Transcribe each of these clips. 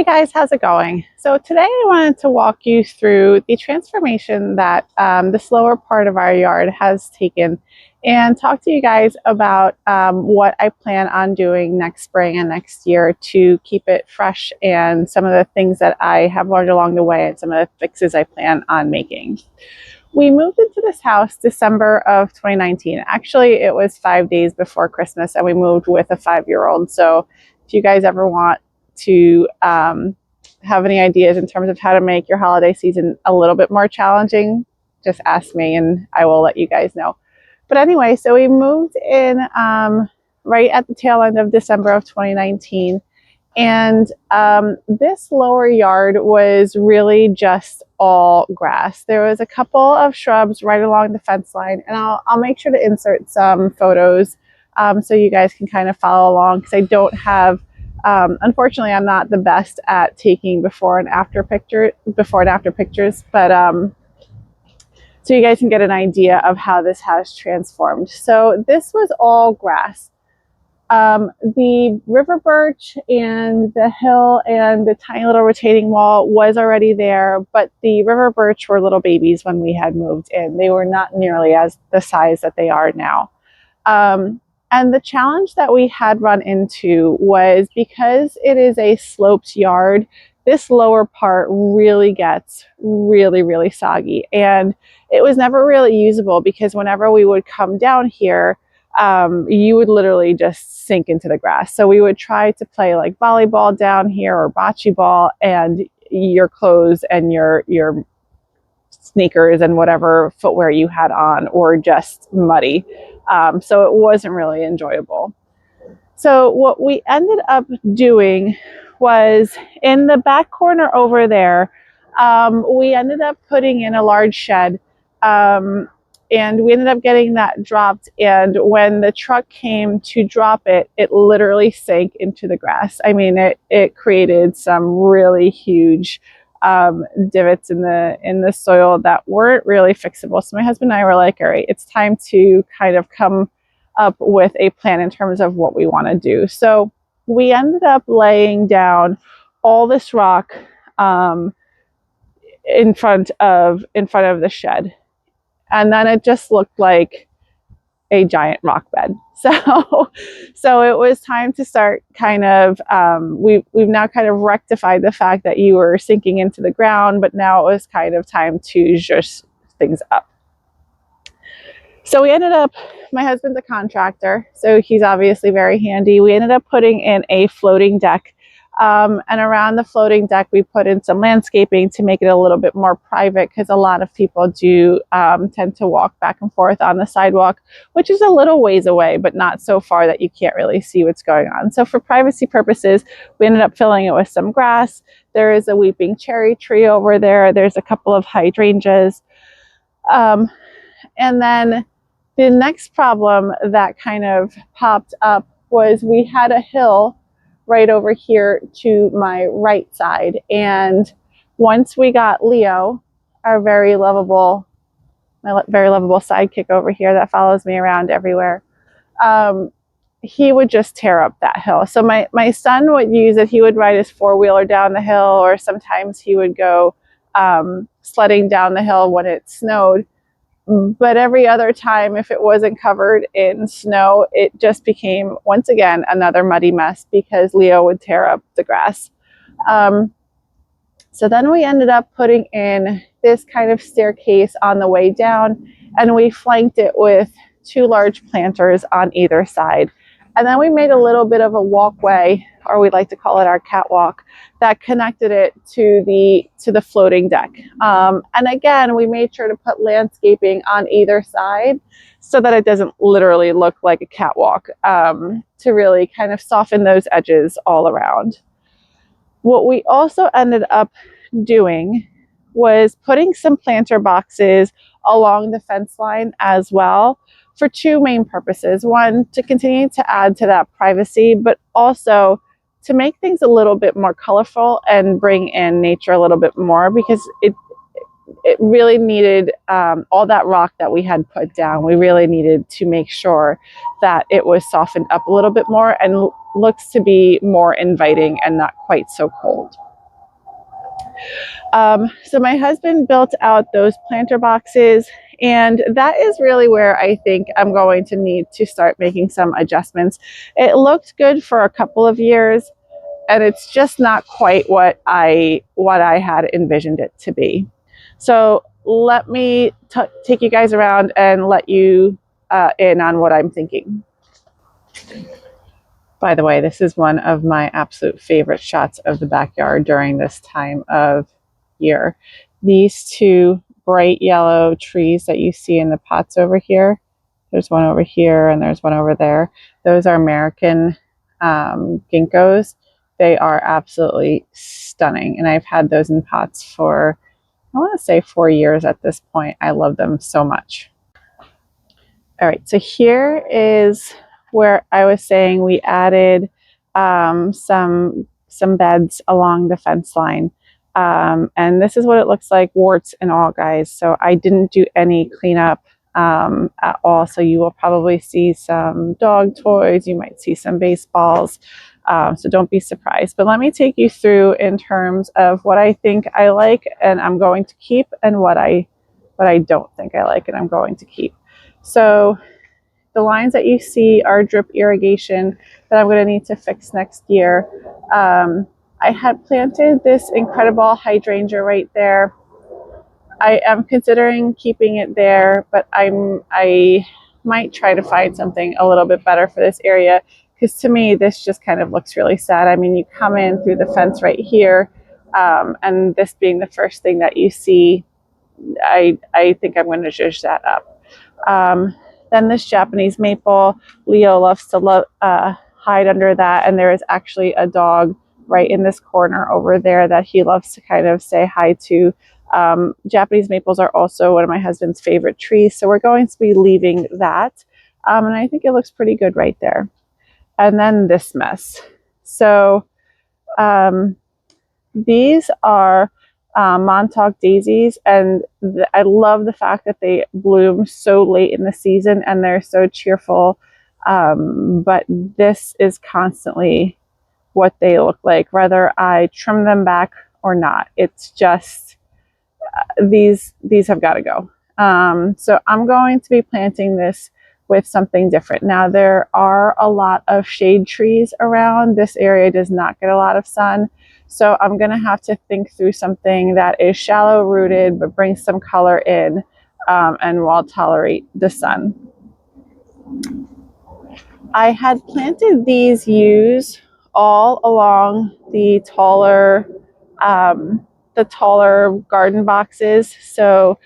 Hey guys, how's it going? So today I wanted to walk you through the transformation that this lower part of our yard has taken and talk to you guys about what I plan on doing next spring and next year to keep it fresh and some of the things that I have learned along the way and some of the fixes I plan on making. We moved into this house December of 2019. Actually, it was 5 days before Christmas and we moved with a 5-year-old. So if you guys ever want to have any ideas in terms of how to make your holiday season a little bit more challenging, just ask me and I will let you guys know. But anyway, so we moved in right at the tail end of December of 2019. And this lower yard was really just all grass. There was a couple of shrubs right along the fence line, and I'll make sure to insert some photos so you guys can kind of follow along, because I don't have, unfortunately, I'm not the best at taking before and after pictures, but so you guys can get an idea of how this has transformed. So this was all grass. The river birch and the hill and the tiny little retaining wall was already there, but the river birch were little babies when we had moved in. They were not nearly as the size that they are now. And the challenge that we had run into was, because it is a sloped yard, this lower part really gets really soggy, and it was never really usable because whenever we would come down here, you would literally just sink into the grass. So we would try to play like volleyball down here or bocce ball, and your clothes and your sneakers and whatever footwear you had on were just muddy. So it wasn't really enjoyable. So what we ended up doing was, in the back corner over there, we ended up putting in a large shed. And we ended up getting that dropped. And when the truck came to drop it, it literally sank into the grass. I mean, it created some really huge divots in the soil that weren't really fixable. So my husband and I were like, all right, it's time to kind of come up with a plan in terms of what we want to do. So we ended up laying down all this rock in front of the shed. And then it just looked like a giant rock bed. So it was time to start kind of, we've now kind of rectified the fact that you were sinking into the ground, but now it was kind of time to zhuzh things up. So we ended up, my husband's a contractor, so he's obviously very handy. We ended up putting in a floating deck. And around the floating deck, we put in some landscaping to make it a little bit more private, because a lot of people do tend to walk back and forth on the sidewalk, which is a little ways away, but not so far that you can't really see what's going on. So for privacy purposes, we ended up filling it with some grass. There is a weeping cherry tree over there. There's a couple of hydrangeas. And then the next problem that kind of popped up was, we had a hill right over here to my right side. And once we got Leo, our very lovable sidekick over here that follows me around everywhere, he would just tear up that hill. So my son would use it. He would ride his four-wheeler down the hill, or sometimes he would go sledding down the hill when it snowed. But every other time, if it wasn't covered in snow, it just became, once again, another muddy mess, because Leo would tear up the grass. So then we ended up putting in this kind of staircase on the way down, and we flanked it with 2 large planters on either side. And then we made a little bit of a walkway, or we like to call it our catwalk, that connected it to the floating deck. And again, we made sure to put landscaping on either side so that it doesn't literally look like a catwalk, to really kind of soften those edges all around. What we also ended up doing was putting some planter boxes along the fence line as well, for 2 main purposes. One, to continue to add to that privacy, but also to make things a little bit more colorful and bring in nature a little bit more, because it really needed, all that rock that we had put down, we really needed to make sure that it was softened up a little bit more and looks to be more inviting and not quite so cold. So my husband built out those planter boxes, and that is really where I think I'm going to need to start making some adjustments. It looked good for a couple of years, and it's just not quite what I had envisioned it to be. So let me take you guys around and let you in on what I'm thinking. By the way, this is one of my absolute favorite shots of the backyard during this time of year. These two bright yellow trees that you see in the pots over here, there's one over here and there's one over there. Those are American ginkgos. They are absolutely stunning. And I've had those in pots for, I want to say 4 years at this point. I love them so much. All right, so here is where I was saying we added some beds along the fence line. And this is what it looks like, warts and all, guys. So I didn't do any cleanup at all. So you will probably see some dog toys. You might see some baseballs. So don't be surprised. But let me take you through in terms of what I think I like and I'm going to keep, and what I don't think I like and I'm going to keep. So the lines that you see are drip irrigation that I'm going to need to fix next year. I had planted this incredible hydrangea right there. I am considering keeping it there, but I might try to find something a little bit better for this area, because to me this just kind of looks really sad. I mean, you come in through the fence right here, and this being the first thing that you see, I think I'm going to zhuzh that up. Then this Japanese maple, Leo loves to hide under that, and there is actually a dog right in this corner over there that he loves to kind of say hi to. Japanese maples are also one of my husband's favorite trees, so we're going to be leaving that. And I think it looks pretty good right there. And then this mess. So these are Montauk daisies, and I love the fact that they bloom so late in the season and they're so cheerful. But this is constantly what they look like, whether I trim them back or not. It's just these have got to go. So I'm going to be planting this with something different. Now, there are a lot of shade trees around. This area does not get a lot of sun. So I'm going to have to think through something that is shallow rooted, but brings some color in, and will tolerate the sun. I had planted these yews all along the taller garden boxes. So,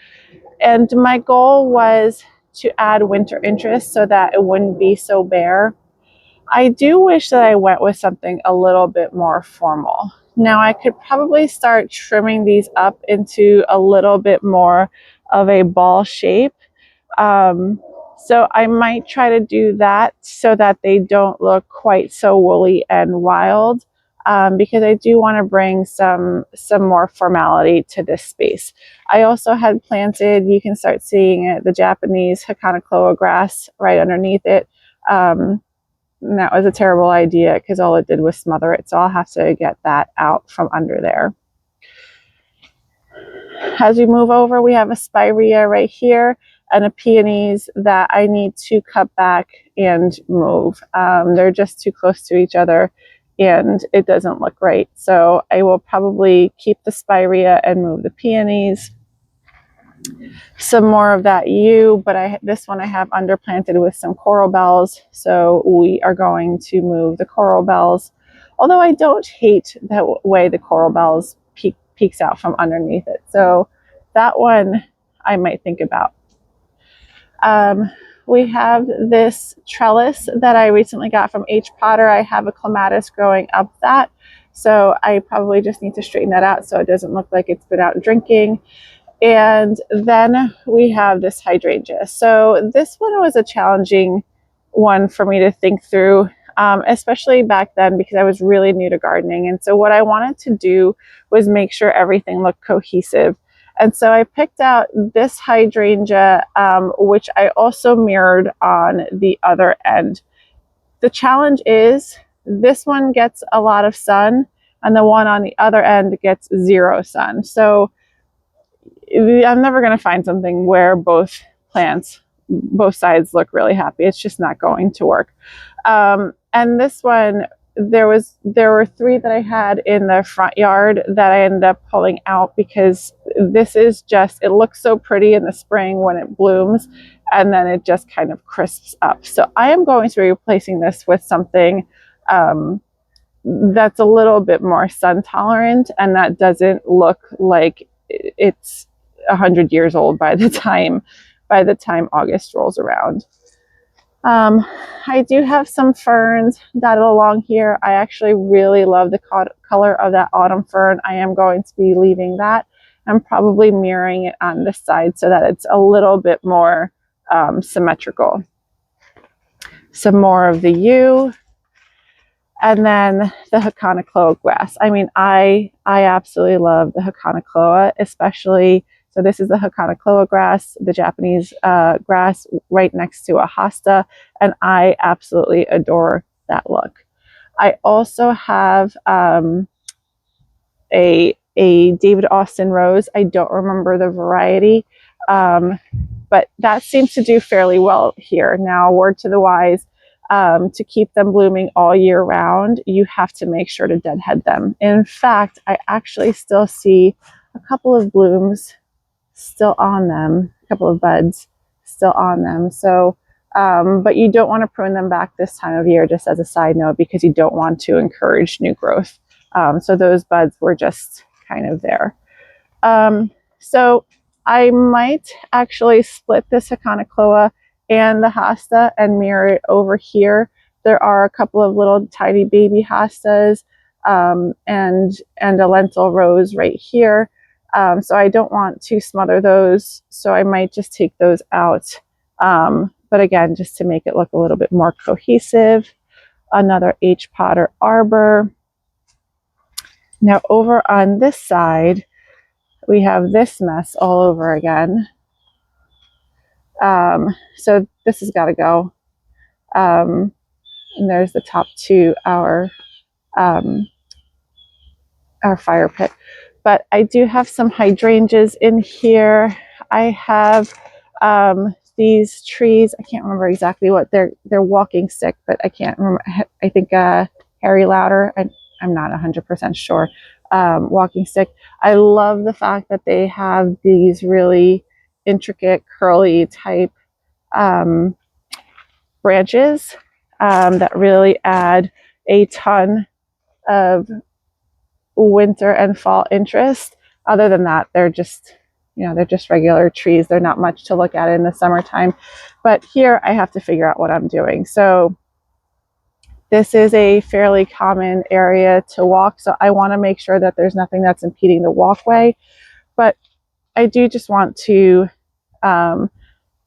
and my goal was to add winter interest so that it wouldn't be so bare. I do wish that I went with something a little bit more formal. Now, I could probably start trimming these up into a little bit more of a ball shape. So I might try to do that so that they don't look quite so woolly and wild, because I do want to bring some more formality to this space. I also had planted, you can start seeing it, the Japanese Hakanakloa grass right underneath it. And that was a terrible idea because all it did was smother it. So I'll have to get that out from under there. As we move over, we have a spirea right here and a peonies that I need to cut back and move. They're just too close to each other and it doesn't look right. So I will probably keep the spirea and move the peonies. Some more of that yew, but this one I have underplanted with some coral bells. So we are going to move the coral bells. Although I don't hate the way the coral bells peeks out from underneath it. So that one I might think about. We have this trellis that I recently got from H. Potter. I have a clematis growing up that. So I probably just need to straighten that out so it doesn't look like it's been out drinking. And then we have this hydrangea. So this one was a challenging one for me to think through, especially back then because I was really new to gardening. And so what I wanted to do was make sure everything looked cohesive. And so I picked out this hydrangea, which I also mirrored on the other end. The challenge is this one gets a lot of sun, and the one on the other end gets 0 sun. So I'm never going to find something where both sides look really happy. It's just not going to work. And this one, there were 3 that I had in the front yard that I ended up pulling out because this is just, it looks so pretty in the spring when it blooms, and then it just kind of crisps up. So I am going to be replacing this with something that's a little bit more sun tolerant, and that doesn't look like it's 100 years old by the time August rolls around. I do have some ferns dotted along here. I actually really love the color of that autumn fern. I am going to be leaving that. I'm probably mirroring it on this side so that it's a little bit more symmetrical. Some more of the yew. And then the Hakonachloa grass. I mean, I absolutely love the Hakonachloa, especially, so this is the Hakonachloa grass, the Japanese grass right next to a hosta, and I absolutely adore that look. I also have a David Austin rose. I don't remember the variety, but that seems to do fairly well here. Now, word to the wise, to keep them blooming all year round, you have to make sure to deadhead them. In fact, I actually still see a couple of blooms still on them, a couple of buds still on them. So, but you don't want to prune them back this time of year, just as a side note, because you don't want to encourage new growth. So those buds were just kind of there. So I might actually split this Hakonachloa and the hosta and mirror it over here. There are a couple of little tiny baby hostas and a lentil rose right here. So I don't want to smother those, so I might just take those out. But again, just to make it look a little bit more cohesive. Another H. Potter arbor. Now over on this side, we have this mess all over again. So this has got to go. And there's the top to our fire pit. But I do have some hydrangeas in here. I have these trees. I can't remember exactly what they're walking stick, but I can't remember. I think Harry Lauder. I'm not 100% sure. Walking stick. I love the fact that they have these really intricate curly type branches that really add a ton of winter and fall interest. Other than that, they're just regular trees. They're not much to look at in the summertime. But here I have to figure out what I'm doing. So this is a fairly common area to walk, so I want to make sure that there's nothing that's impeding the walkway. But I do just want to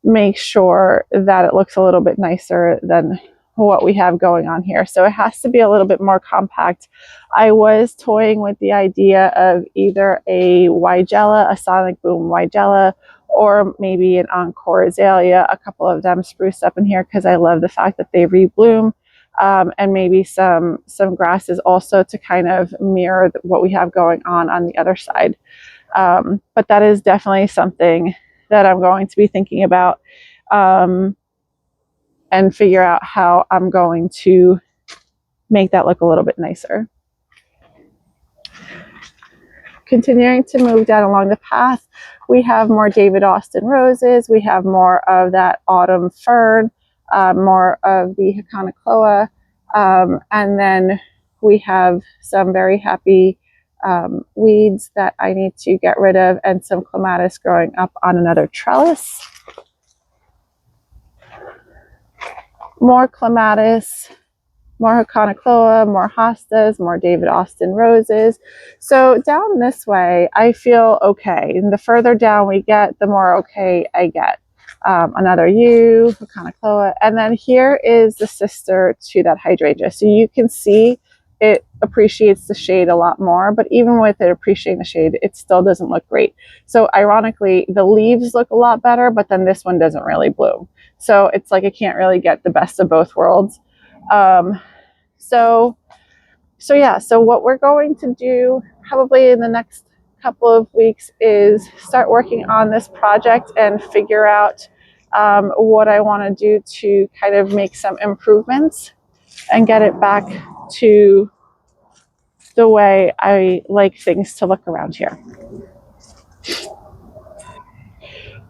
make sure that it looks a little bit nicer than what we have going on here. So it has to be a little bit more compact. I was toying with the idea of either a Weigela, a Sonic Boom Weigela, or maybe an Encore Azalea, a couple of them spruced up in here because I love the fact that they rebloom. And maybe some grasses also to kind of mirror what we have going on the other side. But that is definitely something that I'm going to be thinking about and figure out how I'm going to make that look a little bit nicer. Continuing to move down along the path, we have more David Austin roses. We have more of that autumn fern, more of the Hakonachloa, and then we have some very happy weeds that I need to get rid of, and some clematis growing up on another trellis. More clematis, more Hakonachloa, more hostas, more David Austin roses. So down this way, I feel okay. And the further down we get, the more okay I get. Another yew, Hakonachloa, and then here is the sister to that hydrangea. So you can see it appreciates the shade a lot more, but even with it appreciating the shade, it still doesn't look great. So ironically, the leaves look a lot better, but then this one doesn't really bloom. So it's like I can't really get the best of both worlds. So So yeah, so what we're going to do probably in the next couple of weeks is start working on this project and figure out what I want to do to kind of make some improvements and get it back to the way I like things to look around here.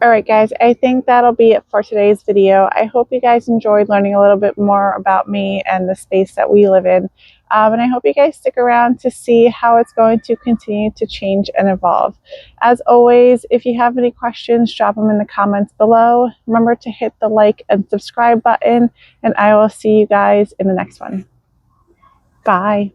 All right, guys, I think that'll be it for today's video. I hope you guys enjoyed learning a little bit more about me and the space that we live in. And I hope you guys stick around to see how it's going to continue to change and evolve. As always, if you have any questions, drop them in the comments below. Remember to hit the like and subscribe button, and I will see you guys in the next one. Bye.